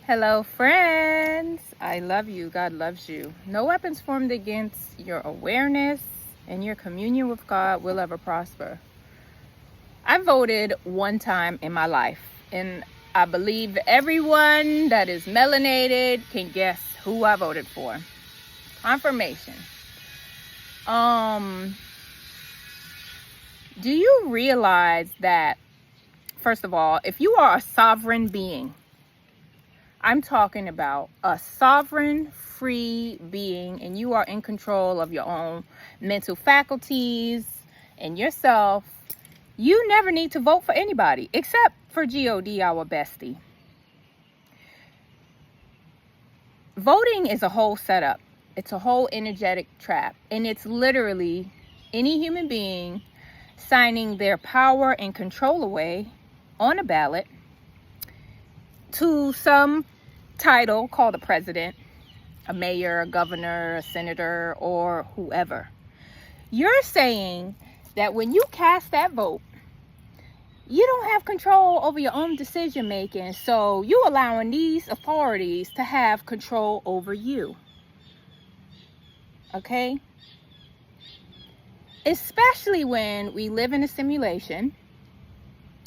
Hello, friends. I love you. God loves you. No weapons formed against your awareness and your communion with God will ever prosper. I voted one time in my life, and I believe everyone that is melanated can guess who I voted for. Confirmation. Do you realize that, first of all, if you are a sovereign being, I'm talking about a sovereign, free being, and you are in control of your own mental faculties and yourself, you never need to vote for anybody except for God, our bestie. Voting is a whole setup. It's a whole energetic trap, and it's literally any human being signing their power and control away on a ballot to some title called a president, a mayor, a governor, a senator, or whoever. You're saying that when you cast that vote, you don't have control over your own decision making, so you allowing these authorities to have control over you. Okay? Especially when we live in a simulation.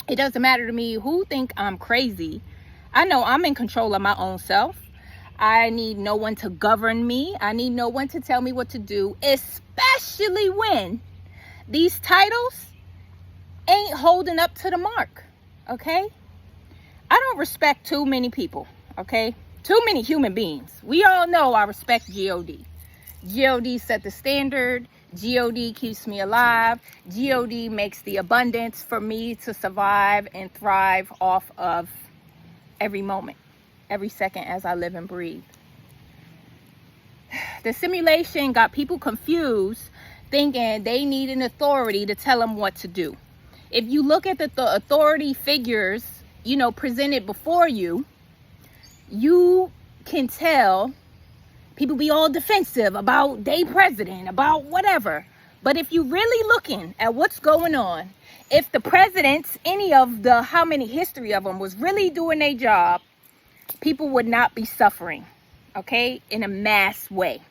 It doesn't matter to me who think I'm crazy. I know I'm in control of my own self. I need no one to govern me. I need no one to tell me what to do, especially when these titles ain't holding up to the mark, okay? I don't respect too many people, okay? Too many human beings. We all know I respect God. God set the standard. God keeps me alive. God makes the abundance for me to survive and thrive off of every moment, every second as I live and breathe. The simulation got people confused, thinking they need an authority to tell them what to do. If you look at the authority figures, presented before you, you can tell people be all defensive about their president, about whatever. But if you really looking at what's going on, if the presidents, any of the how many history of them was really doing their job, people would not be suffering, okay, in a mass way.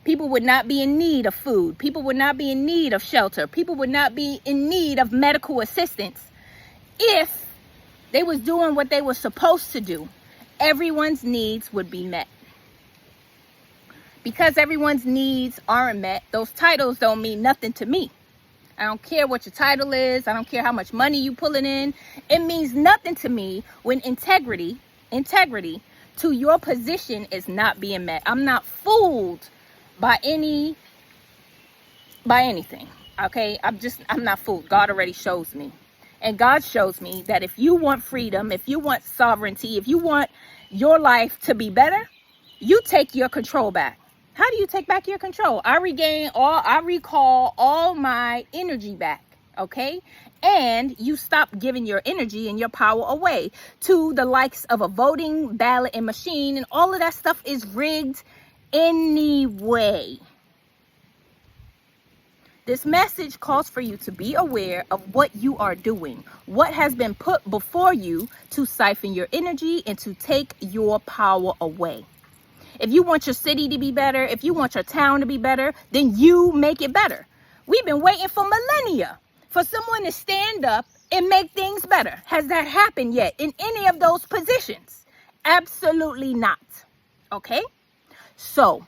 People would not be in need of food. People would not be in need of shelter. People would not be in need of medical assistance if they was doing what they were supposed to do. Everyone's needs would be met. Because everyone's needs aren't met, those titles don't mean nothing to me. I don't care what your title is. I don't care how much money you pulling in. It means nothing to me when integrity to your position is not being met. I'm not fooled by anything. Okay? I'm not fooled. God already shows me. And God shows me that if you want freedom, if you want sovereignty, if you want your life to be better, you take your control back. How do you take back your control? I recall all my energy back, okay? And you stop giving your energy and your power away to the likes of a voting ballot and machine, and all of that stuff is rigged anyway. This message calls for you to be aware of what you are doing, what has been put before you to siphon your energy and to take your power away. If you want your city to be better, if you want your town to be better, then you make it better. We've been waiting for millennia for someone to stand up and make things better. Has that happened yet in any of those positions? Absolutely not. Okay? So,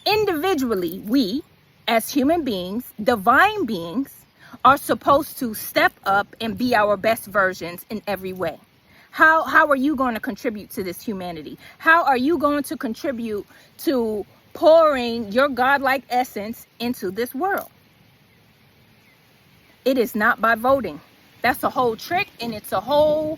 individually, we, as human beings, divine beings, are supposed to step up and be our best versions in every way. How are you going to contribute to this humanity? How are you going to contribute to pouring your godlike essence into this world? It is not by voting. That's a whole trick, and it's you're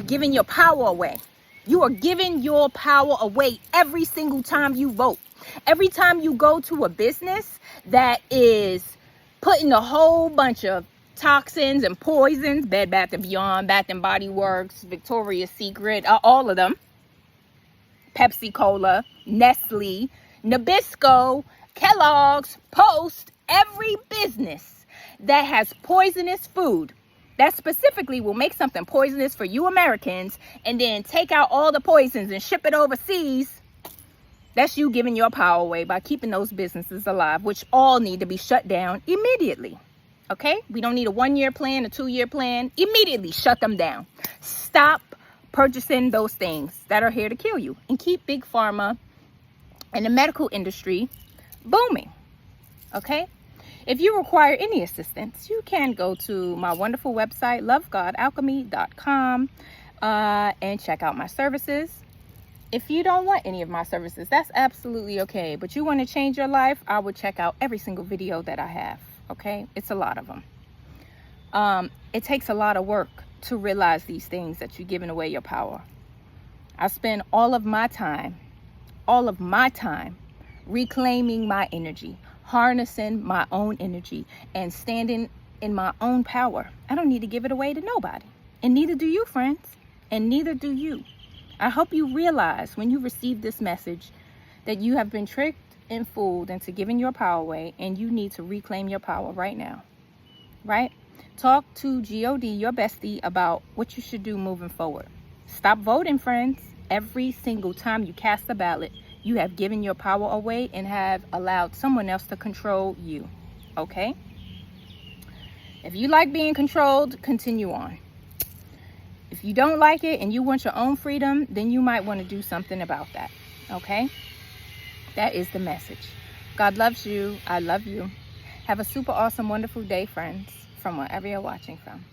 giving your power away. You are giving your power away every single time you vote. Every time you go to a business that is putting a whole bunch of toxins and poisons, Bed Bath & Beyond, Bath & Body Works, Victoria's Secret, all of them, Pepsi Cola, Nestle, Nabisco, Kellogg's, Post, every business that has poisonous food that specifically will make something poisonous for you Americans and then take out all the poisons and ship it overseas, that's you giving your power away by keeping those businesses alive, which all need to be shut down immediately. Okay? We don't need a 1-year plan, a 2-year plan. Immediately shut them down. Stop purchasing those things that are here to kill you, and keep Big Pharma and the medical industry booming. Okay? If you require any assistance, you can go to my wonderful website, lovegodalchemy.com, and check out my services. If you don't want any of my services, that's absolutely okay. But you want to change your life, I would check out every single video that I have. Okay? It's a lot of them. It takes a lot of work to realize these things, that you're giving away your power. I spend all of my time reclaiming my energy, harnessing my own energy, and standing in my own power. I don't need to give it away to nobody. And neither do you, friends. And neither do you. I hope you realize when you receive this message that you have been tricked and fooled into giving your power away, and you need to reclaim your power right now. Right? Talk to God, your bestie, about what you should do moving forward. Stop voting, friends. Every single time you cast a ballot, you have given your power away and have allowed someone else to control you. Okay? If you like being controlled, continue on. If you don't like it and you want your own freedom, then you might want to do something about that. Okay? That is the message. God loves you. I love you. Have a super awesome, wonderful day, friends, from wherever you're watching from.